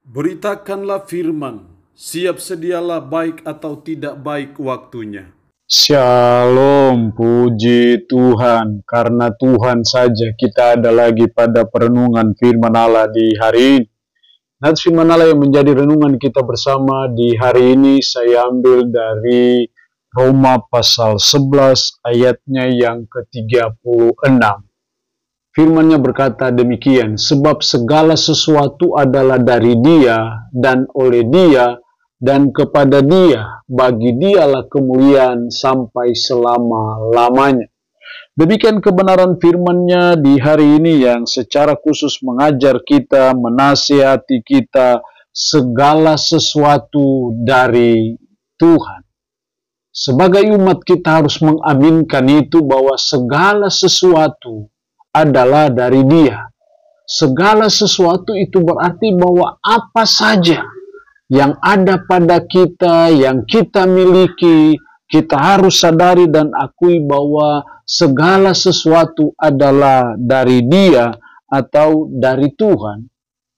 Beritakanlah firman, siap sedialah baik atau tidak baik waktunya. Shalom, puji Tuhan, karena Tuhan saja kita ada lagi pada perenungan firman Allah di hari ini. Nats firman Allah yang menjadi renungan kita bersama di hari ini saya ambil dari Roma pasal 11 ayatnya yang ke-36. Firman-Nya berkata demikian, sebab segala sesuatu adalah dari Dia dan oleh Dia dan kepada Dia, bagi Dialah kemuliaan sampai selama-lamanya. Demikian kebenaran firman-Nya di hari ini yang secara khusus mengajar kita, menasihati kita, segala sesuatu dari Tuhan. Sebagai umat kita harus mengaminkan itu bahwa segala sesuatu adalah dari Dia. Segala sesuatu itu berarti bahwa apa saja yang ada pada kita, yang kita miliki, kita harus sadari dan akui bahwa segala sesuatu adalah dari Dia atau dari Tuhan.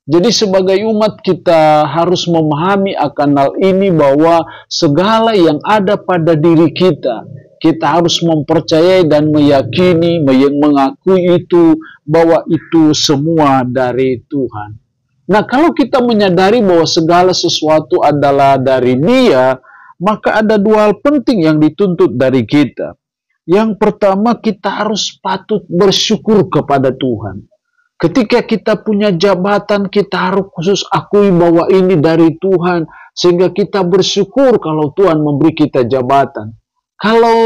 Jadi sebagai umat kita harus memahami akan hal ini bahwa segala yang ada pada diri kita, kita harus mempercayai dan meyakini, mengakui itu, bahwa itu semua dari Tuhan. Nah, kalau kita menyadari bahwa segala sesuatu adalah dari Dia, maka ada dua hal penting yang dituntut dari kita. Yang pertama, kita harus patut bersyukur kepada Tuhan. Ketika kita punya jabatan, kita harus khusus akui bahwa ini dari Tuhan, sehingga kita bersyukur kalau Tuhan memberi kita jabatan. Kalau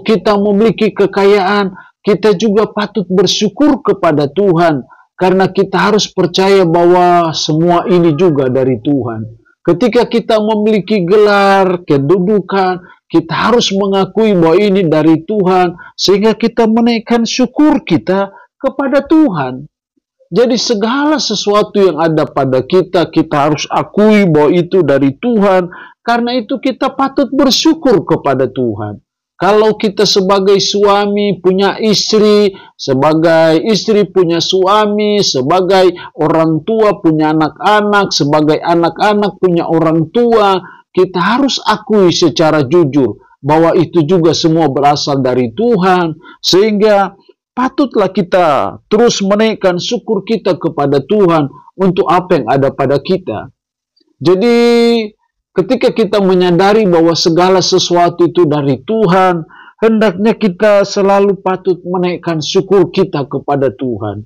kita memiliki kekayaan, kita juga patut bersyukur kepada Tuhan, karena kita harus percaya bahwa semua ini juga dari Tuhan. Ketika kita memiliki gelar, kedudukan, kita harus mengakui bahwa ini dari Tuhan, sehingga kita menaikkan syukur kita kepada Tuhan. Jadi segala sesuatu yang ada pada kita, kita harus akui bahwa itu dari Tuhan. Karena itu kita patut bersyukur kepada Tuhan. Kalau kita sebagai suami punya istri, sebagai istri punya suami, sebagai orang tua punya anak-anak, sebagai anak-anak punya orang tua, kita harus akui secara jujur bahwa itu juga semua berasal dari Tuhan, sehingga patutlah kita terus menaikkan syukur kita kepada Tuhan untuk apa yang ada pada kita. Jadi ketika kita menyadari bahwa segala sesuatu itu dari Tuhan, hendaknya kita selalu patut menaikkan syukur kita kepada Tuhan.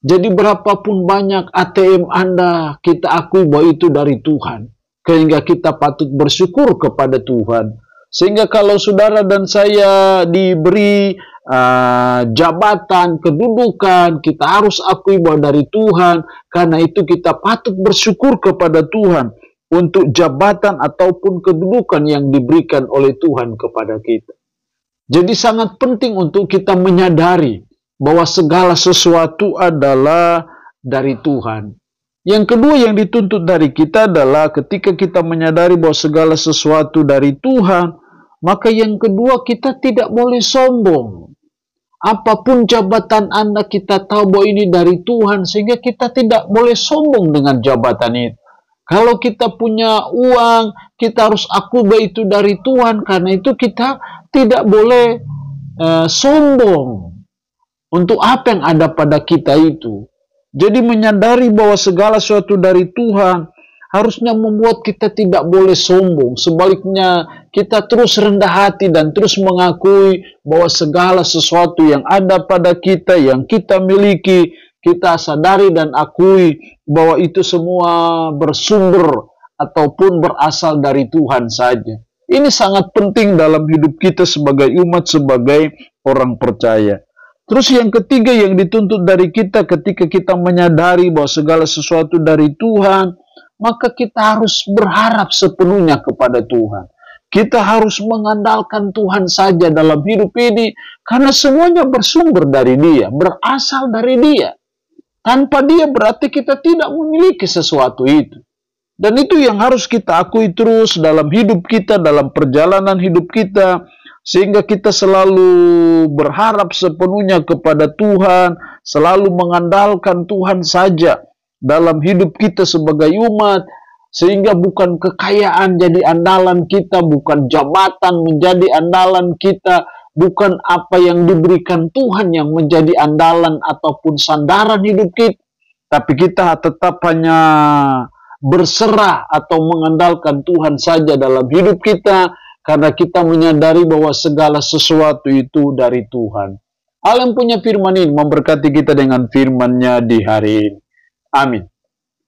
Jadi berapapun banyak ATM Anda, kita akui bahwa itu dari Tuhan. Sehingga kita patut bersyukur kepada Tuhan. Sehingga kalau saudara dan saya diberi jabatan, kedudukan, kita harus akui bahwa dari Tuhan. Karena itu kita patut bersyukur kepada Tuhan untuk jabatan ataupun kedudukan yang diberikan oleh Tuhan kepada kita. Jadi sangat penting untuk kita menyadari bahwa segala sesuatu adalah dari Tuhan. Yang kedua yang dituntut dari kita adalah ketika kita menyadari bahwa segala sesuatu dari Tuhan, maka yang kedua kita tidak boleh sombong. Apapun jabatan Anda, kita tahu bahwa ini dari Tuhan, sehingga kita tidak boleh sombong dengan jabatan itu. Kalau kita punya uang, kita harus akui bahwa itu dari Tuhan, karena itu kita tidak boleh sombong untuk apa yang ada pada kita itu. Jadi menyadari bahwa segala sesuatu dari Tuhan harusnya membuat kita tidak boleh sombong. Sebaliknya, kita terus rendah hati dan terus mengakui bahwa segala sesuatu yang ada pada kita, yang kita miliki, kita sadari dan akui bahwa itu semua bersumber ataupun berasal dari Tuhan saja. Ini sangat penting dalam hidup kita sebagai umat, sebagai orang percaya. Terus yang ketiga yang dituntut dari kita ketika kita menyadari bahwa segala sesuatu dari Tuhan, maka kita harus berharap sepenuhnya kepada Tuhan. Kita harus mengandalkan Tuhan saja dalam hidup ini, karena semuanya bersumber dari Dia, berasal dari Dia. Tanpa Dia berarti kita tidak memiliki sesuatu itu. Dan itu yang harus kita akui terus dalam hidup kita, dalam perjalanan hidup kita, sehingga kita selalu berharap sepenuhnya kepada Tuhan, selalu mengandalkan Tuhan saja. dalam hidup kita sebagai umat, sehingga bukan kekayaan jadi andalan kita, bukan jabatan menjadi andalan kita, bukan apa yang diberikan Tuhan yang menjadi andalan ataupun sandaran hidup kita, tapi kita tetap hanya berserah atau mengandalkan Tuhan saja dalam hidup kita, karena kita menyadari bahwa segala sesuatu itu dari Tuhan. Allah yang punya firman ini memberkati kita dengan firman-Nya di hari ini. Amin.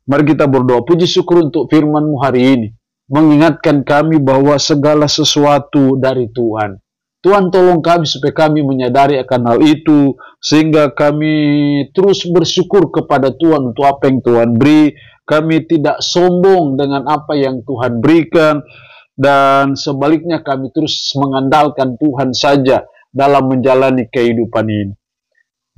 Mari kita berdoa. Puji syukur untuk firman-Mu hari ini, mengingatkan kami bahwa segala sesuatu dari Tuhan. Tuhan, tolong kami supaya kami menyadari akan hal itu, sehingga kami terus bersyukur kepada Tuhan untuk apa yang Tuhan beri. Kami tidak sombong dengan apa yang Tuhan berikan, dan sebaliknya kami terus mengandalkan Tuhan saja dalam menjalani kehidupan ini.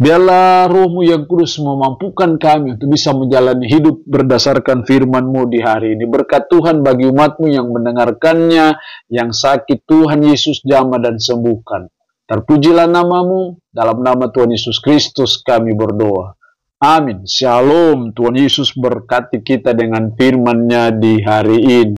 Biarlah Roh-Mu yang kudus memampukan kami untuk bisa menjalani hidup berdasarkan firman-Mu di hari ini. Berkat Tuhan bagi umat-Mu yang mendengarkannya, yang sakit Tuhan Yesus jamah dan sembuhkan. Terpujilah nama-Mu, dalam nama Tuhan Yesus Kristus kami berdoa. Amin. Shalom. Tuhan Yesus berkati kita dengan firman-Nya di hari ini.